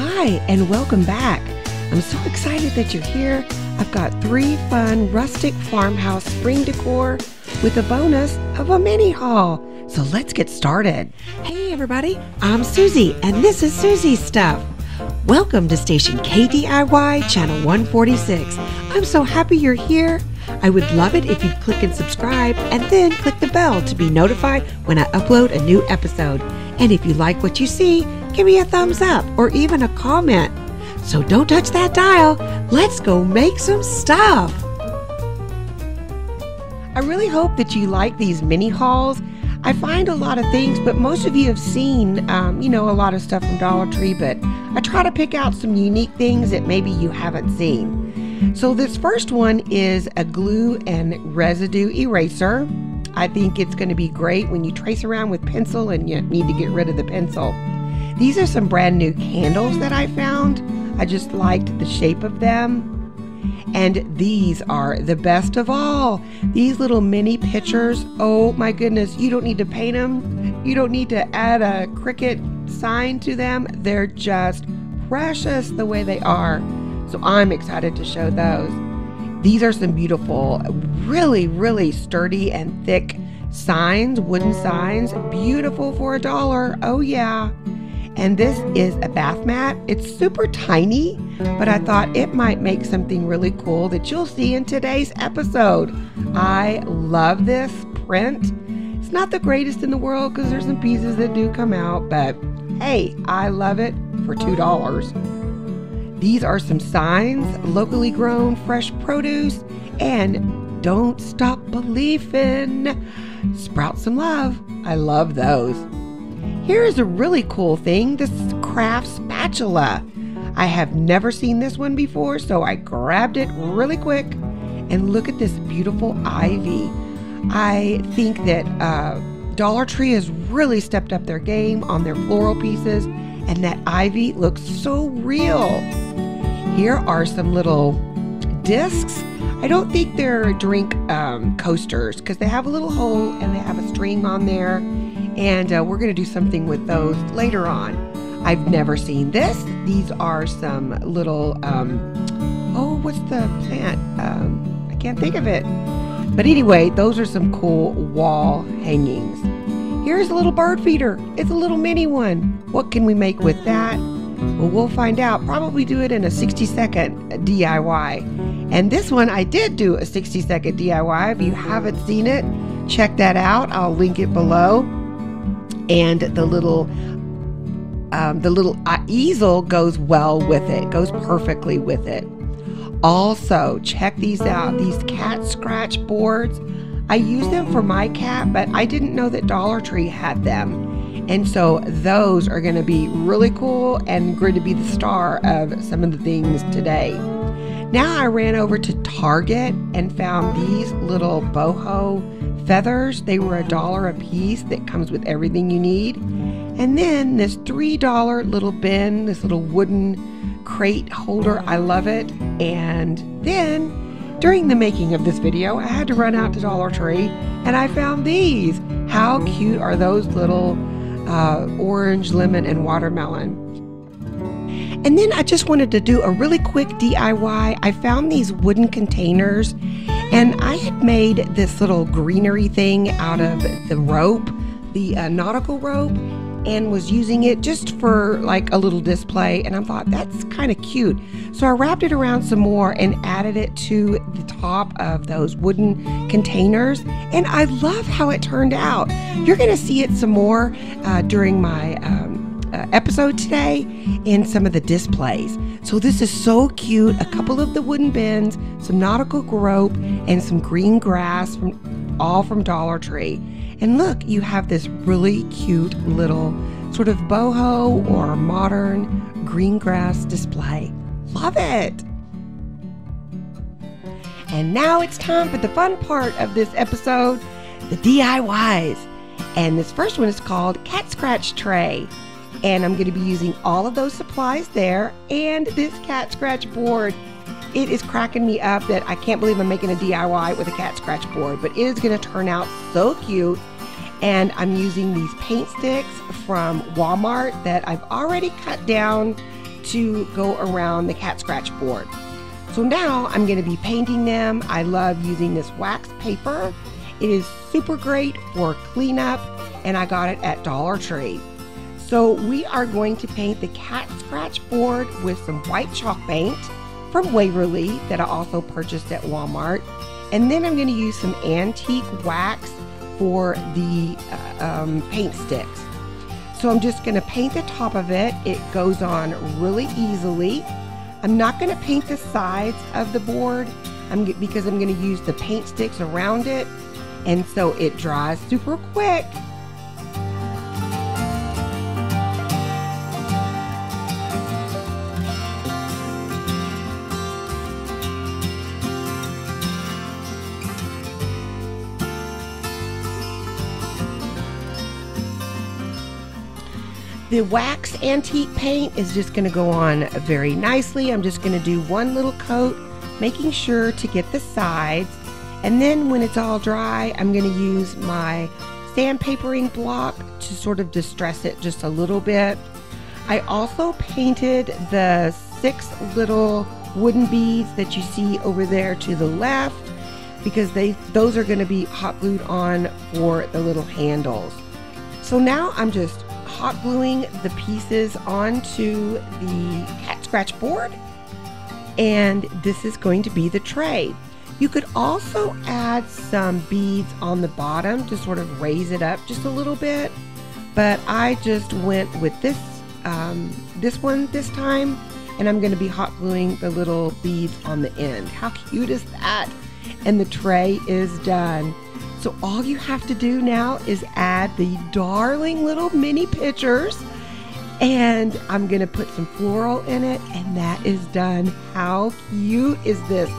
Hi, and welcome back. I'm so excited that you're here. I've got 3 fun rustic farmhouse spring decor with a bonus of a mini haul. So let's get started. Hey everybody, I'm Soozie, and this is Soozie's Stuff. Welcome to station KDIY Channel 146. I'm so happy you're here. I would love it if you'd click and subscribe and then click the bell to be notified when I upload a new episode. And if you like what you see, give me a thumbs up or even a comment. So don't touch that dial. Let's go make some stuff. I really hope that you like these mini hauls. I find a lot of things, but most of you have seen, a lot of stuff from Dollar Tree, but I try to pick out some unique things that maybe you haven't seen. So this first one is a glue and residue eraser. I think it's going to be great when you trace around with pencil and you need to get rid of the pencil. These are some brand new candles that I found. I just liked the shape of them. And these are the best of all. These little mini pictures, oh my goodness, you don't need to paint them. You don't need to add a Cricut sign to them. They're just precious the way they are. So I'm excited to show those. These are some beautiful, really, really sturdy and thick signs, wooden signs. Beautiful for $1. Oh yeah. And this is a bath mat. It's super tiny, but I thought it might make something really cool that you'll see in today's episode. I love this print. It's not the greatest in the world because there's some pieces that do come out, but hey, I love it for $2. These are some signs, locally grown fresh produce, and don't stop believing. Sprout some love. I love those. Here's a really cool thing, this craft spatula. I have never seen this one before, so I grabbed it really quick. And look at this beautiful ivy. I think that Dollar Tree has really stepped up their game on their floral pieces, and that ivy looks so real. Here are some little discs. I don't think they're drink coasters because they have a little hole and they have a string on there. And we're going to do something with those later on. I've never seen this. These are some little, what's the plant? I can't think of it. But anyway, those are some cool wall hangings. Here's a little bird feeder. It's a little mini one. What can we make with that? Well, we'll find out. Probably do it in a 60-second DIY. And this one, I did do a 60-second DIY. If you haven't seen it, check that out. I'll link it below. And the little easel goes well with it, goes perfectly with it. Also, check these out, these cat scratch boards. I use them for my cat, but I didn't know that Dollar Tree had them. And so those are going to be really cool and going to be the star of some of the things today. Now I ran over to Target and found these little boho feathers. They were $1 a piece. That comes with everything you need. And then this $3 little bin, this little wooden crate holder. I love it. And then during the making of this video, I had to run out to Dollar Tree and I found these. How cute are those little orange, lemon, and watermelon? And then I just wanted to do a really quick DIY. I found these wooden containers and I had made this little greenery thing out of the rope, the nautical rope, and was using it just for like a little display. And I thought that's kind of cute. So I wrapped it around some more and added it to the top of those wooden containers. And I love how it turned out. You're going to see it some more during my episode today in some of the displays. So this is so cute. A couple of the wooden bins, some nautical rope, and some green grass all from Dollar Tree. And look, you have this really cute little sort of boho or modern green grass display. Love it. And now it's time for the fun part of this episode, the DIYs. And this first one is called Cat Scratch Tray. And I'm going to be using all of those supplies there and this cat scratch board. It is cracking me up that I can't believe I'm making a DIY with a cat scratch board, but it is going to turn out so cute. And I'm using these paint sticks from Walmart that I've already cut down to go around the cat scratch board. So now I'm going to be painting them. I love using this wax paper. It is super great for cleanup, and I got it at Dollar Tree. So we are going to paint the cat scratch board with some white chalk paint from Waverly that I also purchased at Walmart. And then I'm going to use some antique wax for the paint sticks. So I'm just going to paint the top of it. It goes on really easily. I'm not going to paint the sides of the board because I'm going to use the paint sticks around it, and so it dries super quick. The wax antique paint is just going to go on very nicely. I'm just going to do one little coat, making sure to get the sides. And then when it's all dry, I'm going to use my sandpapering block to sort of distress it just a little bit. I also painted the 6 little wooden beads that you see over there to the left, because those are going to be hot glued on for the little handles. So now I'm just hot gluing the pieces onto the cat scratch board, and this is going to be the tray. You could also add some beads on the bottom to sort of raise it up just a little bit, but I just went with this one this time, and I'm going to be hot gluing the little beads on the end. How cute is that? And the tray is done. So all you have to do now is add the darling little mini pictures, and I'm going to put some floral in it, and that is done. How cute is this?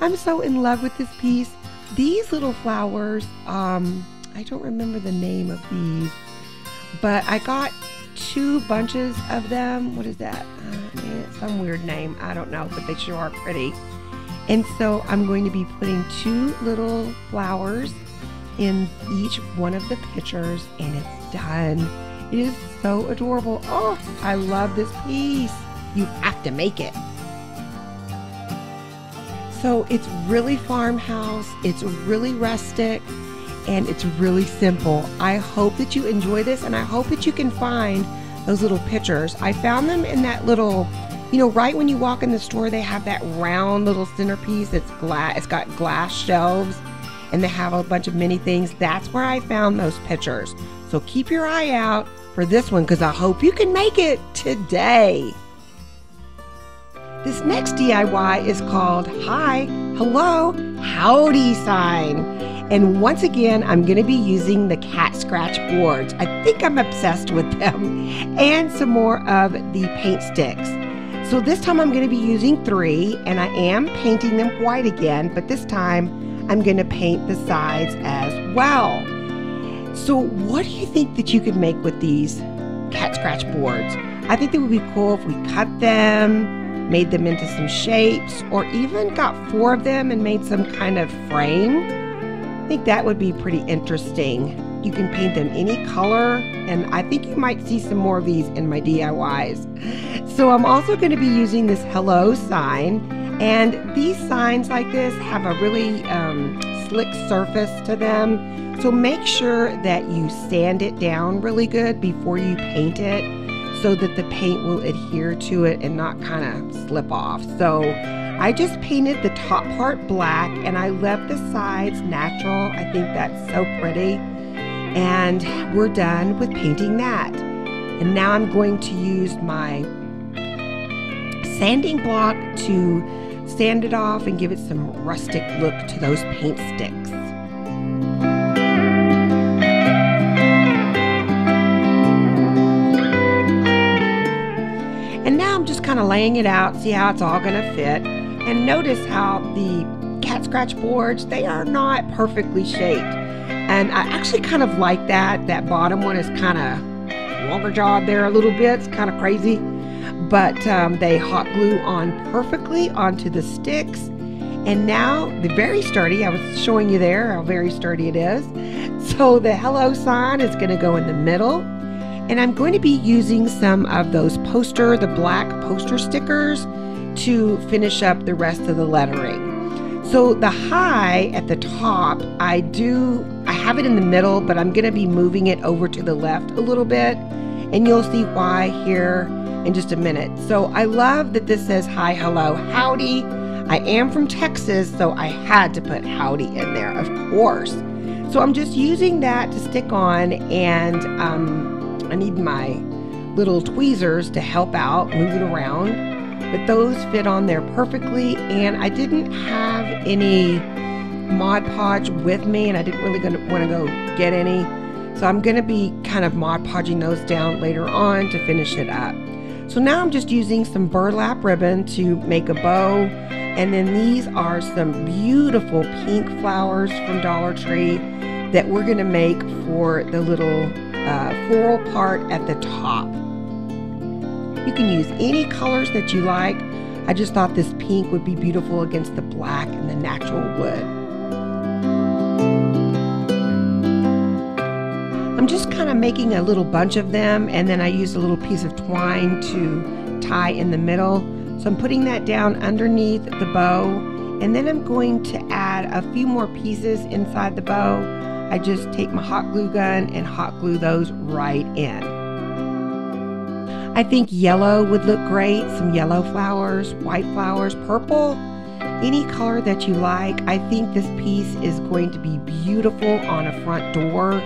I'm so in love with this piece. These little flowers, I don't remember the name of these, but I got 2 bunches of them. What is that? Some weird name. I don't know, but they sure are pretty. And so I'm going to be putting 2 little flowers in each one of the pictures, and it's done. It is so adorable. Oh, I love this piece. You have to make it. So it's really farmhouse, it's really rustic, and it's really simple. I hope that you enjoy this, and I hope that you can find those little pictures. I found them in that little, right when you walk in the store, they have that round little centerpiece. It's got glass shelves, and they have a bunch of mini things. That's where I found those pictures. So keep your eye out for this one, because I hope you can make it today. This next DIY is called Hi, Hello, Howdy sign. And once again, I'm going to be using the cat scratch boards. I think I'm obsessed with them, and some more of the paint sticks. So this time I'm going to be using 3, and I am painting them white again, but this time I'm going to paint the sides as well. So what do you think that you could make with these cat scratch boards? I think it would be cool if we cut them, made them into some shapes, or even got 4 of them and made some kind of frame. I think that would be pretty interesting. You can paint them any color, and I think you might see some more of these in my DIYs. So I'm also going to be using this hello sign, and these signs like this have a really slick surface to them. So make sure that you sand it down really good before you paint it, so that the paint will adhere to it and not kind of slip off. So I just painted the top part black, and I left the sides natural. I think that's so pretty. And we're done with painting that. And now I'm going to use my sanding block to sand it off and give it some rustic look to those paint sticks. And now I'm just kind of laying it out, see how it's all going to fit. And notice how the cat scratch boards, they are not perfectly shaped. And I actually kind of like that. That bottom one is kind of longer jawed there a little bit. It's kind of crazy. But they hot glue on perfectly onto the sticks. And now the very sturdy, I was showing you there how very sturdy it is. So the hello sign is going to go in the middle. And I'm going to be using some of those the black poster stickers to finish up the rest of the lettering. So the high at the top, I have it in the middle, but I'm going to be moving it over to the left a little bit, and you'll see why here in just a minute. So I love that this says hi, hello, howdy. I am from Texas, so I had to put howdy in there, of course. So I'm just using that to stick on, and I need my little tweezers to help out, move it around. But those fit on there perfectly, and I didn't have any Mod Podge with me, and I didn't really want to go get any. So I'm going to be kind of Mod Podging those down later on to finish it up. So now I'm just using some burlap ribbon to make a bow, and then these are some beautiful pink flowers from Dollar Tree that we're going to make for the little floral part at the top. You can use any colors that you like. I just thought this pink would be beautiful against the black and the natural wood. I'm just kind of making a little bunch of them, and then I used a little piece of twine to tie in the middle. So I'm putting that down underneath the bow, and then I'm going to add a few more pieces inside the bow. I just take my hot glue gun and hot glue those right in. I think yellow would look great, some yellow flowers, white flowers, purple, any color that you like. I think this piece is going to be beautiful on a front door.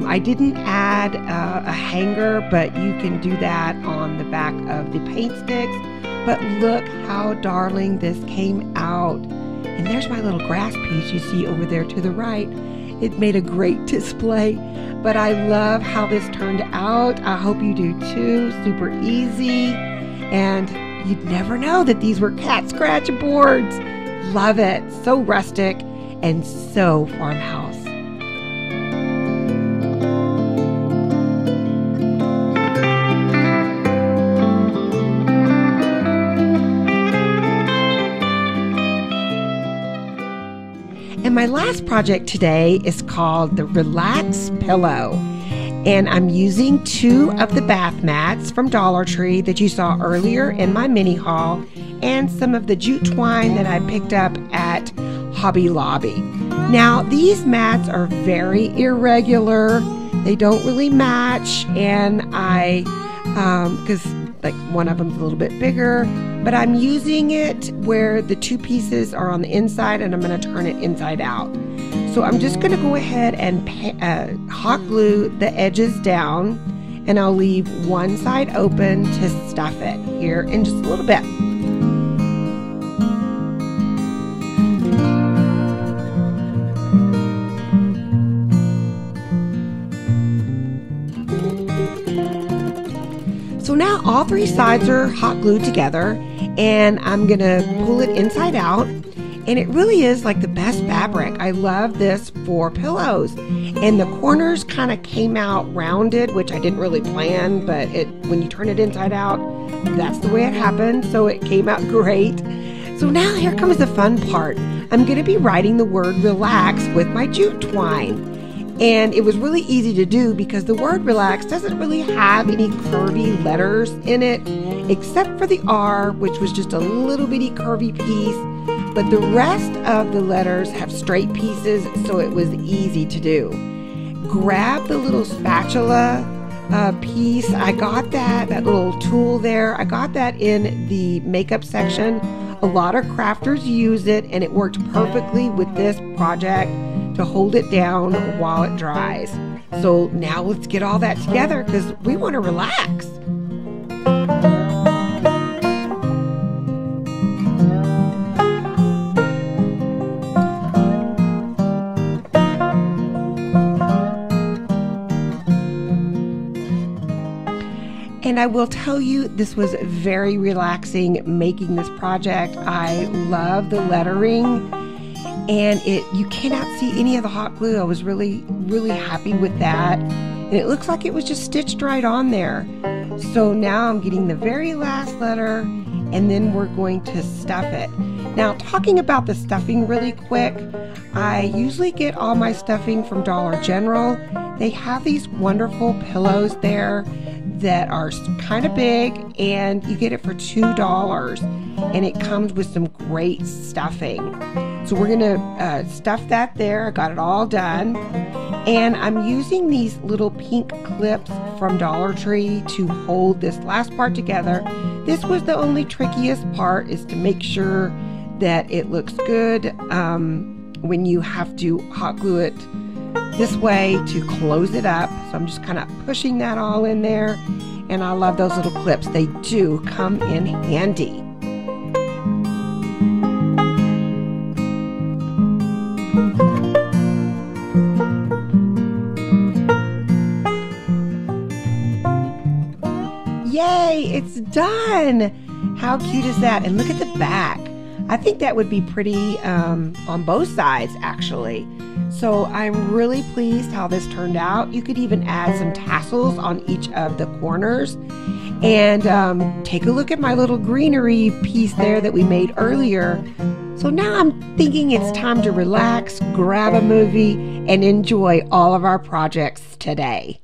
I didn't add a hanger, but you can do that on the back of the paint sticks. But look how darling this came out. And there's my little grass piece you see over there to the right. It made a great display, but I love how this turned out. I hope you do too. Super easy, and you'd never know that these were cat scratch boards. Love it. So rustic and so farmhouse. And my last project today is called the Relax Pillow. And I'm using 2 of the bath mats from Dollar Tree that you saw earlier in my mini haul, and some of the jute twine that I picked up at Hobby Lobby. Now, these mats are very irregular. They don't really match, and because like one of them's a little bit bigger, but I'm using it where the 2 pieces are on the inside, and I'm going to turn it inside out. So I'm just going to go ahead and hot glue the edges down, and I'll leave one side open to stuff it here in just a little bit. So now all 3 sides are hot glued together, and I'm gonna pull it inside out, and it really is like the best fabric. I love this for pillows, and the corners kind of came out rounded, which I didn't really plan, but when you turn it inside out, that's the way it happened, so it came out great. So now here comes the fun part. I'm gonna be writing the word relax with my jute twine. And it was really easy to do because the word relax doesn't really have any curvy letters in it, except for the R, which was just a little bitty curvy piece. But the rest of the letters have straight pieces, so it was easy to do. Grab the little spatula piece. I got that little tool there. I got that in the makeup section. A lot of crafters use it, and it worked perfectly with this project to hold it down while it dries. So now let's get all that together because we want to relax. And I will tell you, this was very relaxing making this project. I love the lettering, and you cannot see any of the hot glue. I was really, really happy with that. And it looks like it was just stitched right on there. So now I'm getting the very last letter, and then we're going to stuff it. Now, talking about the stuffing really quick, I usually get all my stuffing from Dollar General. They have these wonderful pillows there that are kind of big, and you get it for $2, and it comes with some great stuffing. So we're gonna stuff that there. I got it all done, and I'm using these little pink clips from Dollar Tree to hold this last part together. This was the only trickiest part, is to make sure that it looks good when you have to hot glue it this way to close it up. So I'm just kind of pushing that all in there, and I love those little clips. They do come in handy. Yay, it's done! How cute is that? And look at the back. I think that would be pretty on both sides, actually. So I'm really pleased how this turned out. You could even add some tassels on each of the corners. And take a look at my little greenery piece there that we made earlier. So now I'm thinking it's time to relax, grab a movie, and enjoy all of our projects today.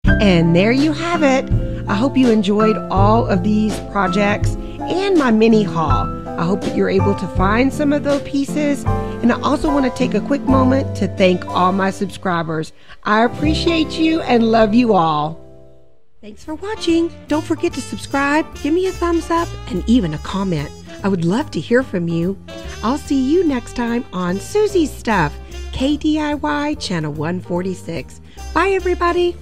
And there you have it. I hope you enjoyed all of these projects and my mini haul. I hope that you're able to find some of those pieces. And I also want to take a quick moment to thank all my subscribers. I appreciate you and love you all. Thanks for watching. Don't forget to subscribe, give me a thumbs up, and even a comment. I would love to hear from you. I'll see you next time on Soozie's Stuff, KDIY Channel 146. Bye, everybody.